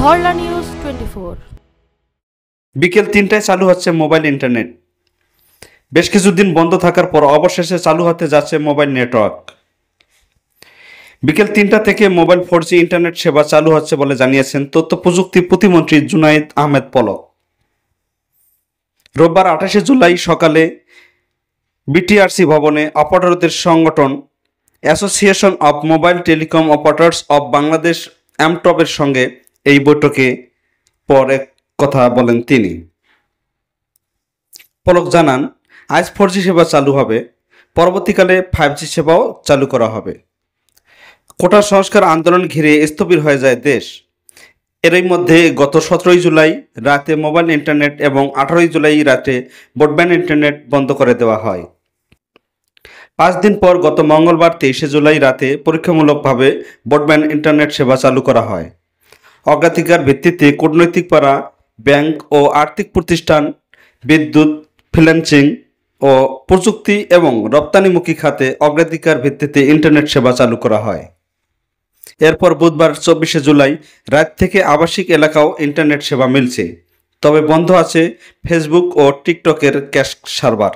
মহল্লা news 24। বিকেল ৩টায় চালু হচ্ছে মোবাইল ইন্টারনেট। বেশ কিছুদিন বন্ধ থাকার পর অবশেষে চালু হতে যাচ্ছে মোবাইল নেটওয়ার্ক। বিকেল ৩টা থেকে মোবাইল 4G ইন্টারনেট সেবা চালু হচ্ছে বলে জানিয়েছেন তথ্য প্রযুক্তি প্রতিমন্ত্রী জুনায়েদ আহমেদ পলক। রোববার ২৮শে জুলাই সকালে বিটিআরসি ভবনে অপারেটরদের সংগঠন association of mobile telecom operators of Bangladesh অ্যামটবের সঙ্গে এই বৈঠকে পরে কথা বলেন তিনি। পলক জানান, আজ 4G সেবা চালু হবে, পরবর্তীকালে 5G সেবাও চালু করা হবে। কোটা সংস্কার আন্দোলন ঘিরে স্থবির হয়ে যায় দেশ। এরই মধ্যে গত 17ই জুলাই রাতে মোবাইল ইন্টারনেট এবং 18ই জুলাই রাতে ব্রডব্যান্ড ইন্টারনেট বন্ধ করে দেওয়া হয়। 5 দিন পর গত মঙ্গলবার 23শে জুলাই রাতে পরীক্ষামূলকভাবে ব্রডব্যান্ড ইন্টারনেট সেবা চালু করা হয়। অগ্রাধিকার ভিত্তিতে কূটনৈতিক পাড়া, ব্যাংক ও আর্থিক প্রতিষ্ঠান, বিদ্যুৎ, ফ্রিল্যান্সিং ও প্রযুক্তি এবং রপ্তানিমুখী খাতে অগ্রাধিকার ভিত্তিতে ইন্টারনেট সেবা চালু করা হয়। এরপর বুধবার 24শে জুলাই রাত থেকে আবাসিক এলাকাও ইন্টারনেট সেবা মিলছে, তবে বন্ধ আছে ফেসবুক ও টিকটকের ক্যাশ সার্ভার।